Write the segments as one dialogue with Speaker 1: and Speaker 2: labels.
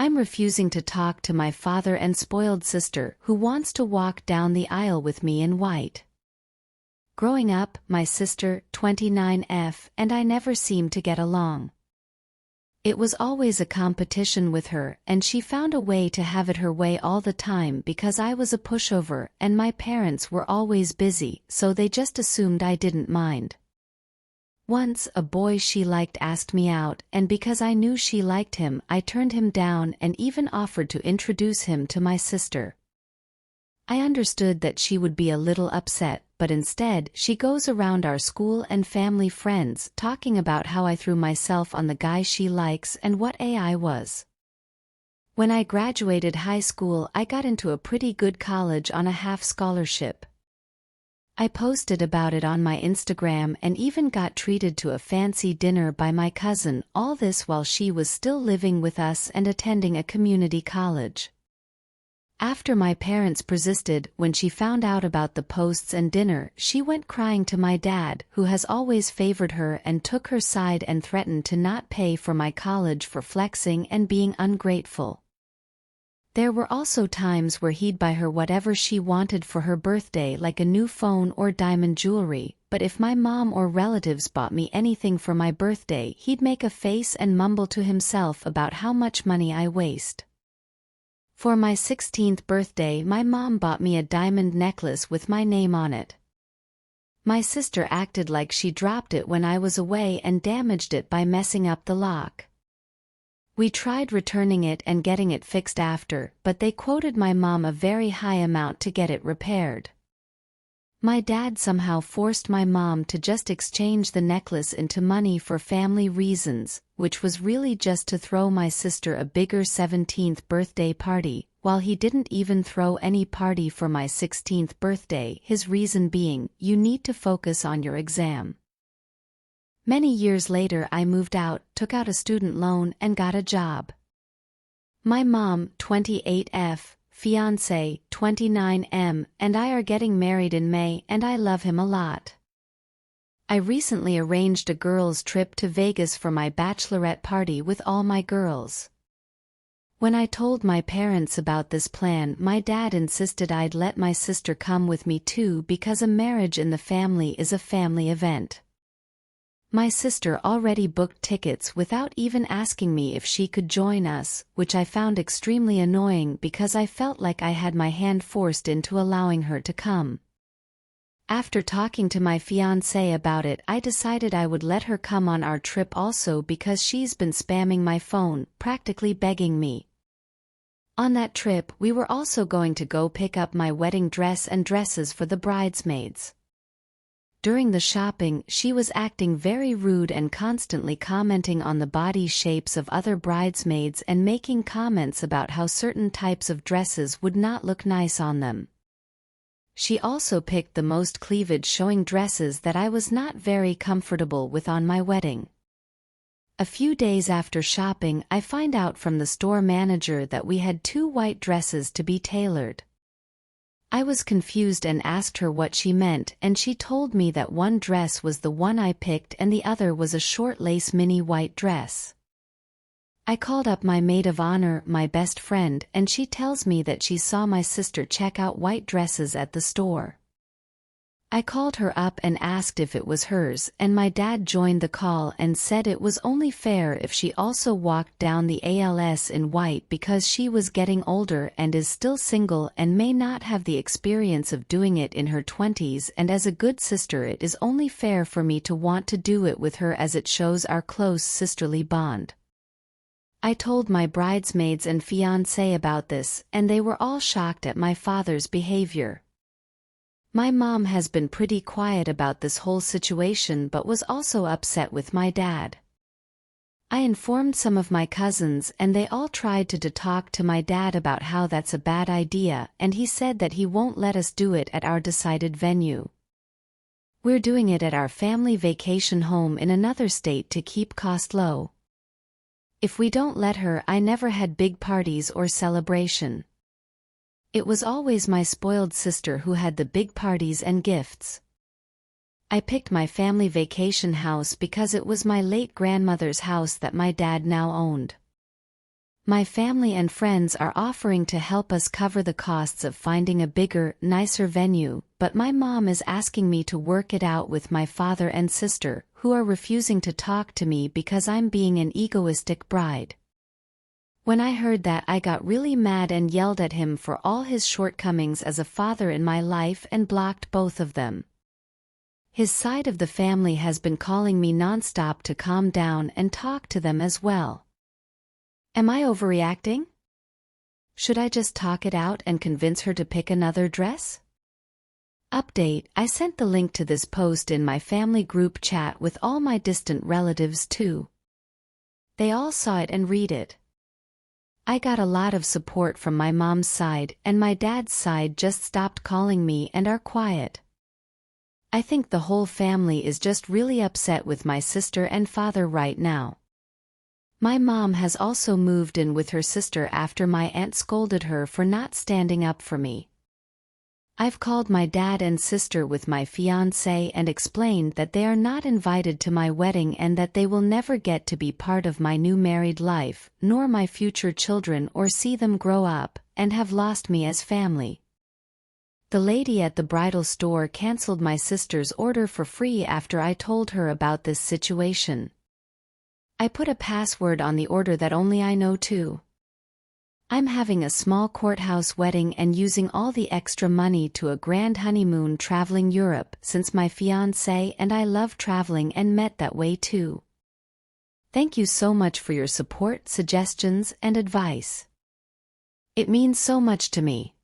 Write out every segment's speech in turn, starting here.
Speaker 1: I'm refusing to talk to my father and spoiled sister who wants to walk down the aisle with me in white. Growing up, my sister, 29F, and I never seemed to get along. It was always a competition with her, and she found a way to have it her way all the time because I was a pushover and my parents were always busy, so they just assumed I didn't mind. Once a boy she liked asked me out, and because I knew she liked him, I turned him down and even offered to introduce him to my sister. I understood that she would be a little upset, but instead she goes around our school and family friends talking about how I threw myself on the guy she likes and what I was. When I graduated high school, I got into a pretty good college on a half scholarship. I posted about it on my Instagram and even got treated to a fancy dinner by my cousin, all this while she was still living with us and attending a community college. After my parents persisted, when she found out about the posts and dinner, she went crying to my dad, who has always favored her, and took her side and threatened to not pay for my college for flexing and being ungrateful. There were also times where he'd buy her whatever she wanted for her birthday, like a new phone or diamond jewelry, but if my mom or relatives bought me anything for my birthday, he'd make a face and mumble to himself about how much money I waste. For my 16th birthday, my mom bought me a diamond necklace with my name on it. My sister acted like she dropped it when I was away and damaged it by messing up the lock. We tried returning it and getting it fixed after, but they quoted my mom a very high amount to get it repaired. My dad somehow forced my mom to just exchange the necklace into money for family reasons, which was really just to throw my sister a bigger 17th birthday party, while he didn't even throw any party for my 16th birthday, his reason being, "You need to focus on your exam." Many years later I moved out, took out a student loan and got a job. My mom, 28F, fiancé, 29M, and I are getting married in May, and I love him a lot. I recently arranged a girls' trip to Vegas for my bachelorette party with all my girls. When I told my parents about this plan, my dad insisted I'd let my sister come with me too because a marriage in the family is a family event. My sister already booked tickets without even asking me if she could join us, which I found extremely annoying because I felt like I had my hand forced into allowing her to come. After talking to my fiancé about it, I decided I would let her come on our trip also because she's been spamming my phone, practically begging me. On that trip, we were also going to go pick up my wedding dress and dresses for the bridesmaids. During the shopping, she was acting very rude and constantly commenting on the body shapes of other bridesmaids and making comments about how certain types of dresses would not look nice on them. She also picked the most cleavage-showing dresses that I was not very comfortable with on my wedding. A few days after shopping, I find out from the store manager that we had 2 white dresses to be tailored. I was confused and asked her what she meant, and she told me that one dress was the one I picked and the other was a short lace mini white dress. I called up my maid of honor, my best friend, and she tells me that she saw my sister check out white dresses at the store. I called her up and asked if it was hers, and my dad joined the call and said it was only fair if she also walked down the aisle in white because she was getting older and is still single and may not have the experience of doing it in her 20s, and as a good sister it is only fair for me to want to do it with her as it shows our close sisterly bond. I told my bridesmaids and fiancé about this, and they were all shocked at my father's behavior. My mom has been pretty quiet about this whole situation but was also upset with my dad. I informed some of my cousins and they all tried to talk to my dad about how that's a bad idea, and he said that he won't let us do it at our decided venue. We're doing it at our family vacation home in another state to keep cost low. If we don't let her, I never had big parties or celebration. It was always my spoiled sister who had the big parties and gifts. I picked my family vacation house because it was my late grandmother's house that my dad now owned. My family and friends are offering to help us cover the costs of finding a bigger, nicer venue, but my mom is asking me to work it out with my father and sister, who are refusing to talk to me because I'm being an egoistic bride. When I heard that, I got really mad and yelled at him for all his shortcomings as a father in my life and blocked both of them. His side of the family has been calling me nonstop to calm down and talk to them as well. Am I overreacting? Should I just talk it out and convince her to pick another dress? Update: I sent the link to this post in my family group chat with all my distant relatives too. They all saw it and read it. I got a lot of support from my mom's side, and my dad's side just stopped calling me and are quiet. I think the whole family is just really upset with my sister and father right now. My mom has also moved in with her sister after my aunt scolded her for not standing up for me. I've called my dad and sister with my fiancé and explained that they are not invited to my wedding and that they will never get to be part of my new married life, nor my future children or see them grow up, and have lost me as family. The lady at the bridal store canceled my sister's order for free after I told her about this situation. I put a password on the order that only I know too. I'm having a small courthouse wedding and using all the extra money to a grand honeymoon traveling Europe since my fiancé and I love traveling and met that way too. Thank you so much for your support, suggestions, and advice. It means so much to me.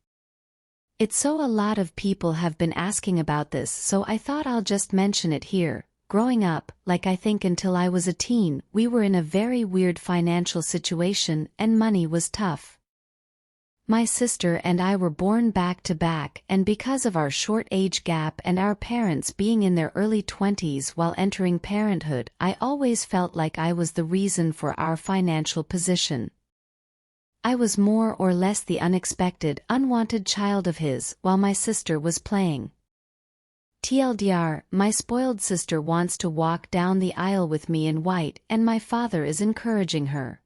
Speaker 1: It's so a lot of people have been asking about this, so I thought I'll just mention it here. Growing up, like I think until I was a teen, we were in a very weird financial situation and money was tough. My sister and I were born back to back, and because of our short age gap and our parents being in their early 20s while entering parenthood, I always felt like I was the reason for our financial position. I was more or less the unexpected, unwanted child of his, while my sister was playing. TLDR, my spoiled sister wants to walk down the aisle with me in white, and my father is encouraging her.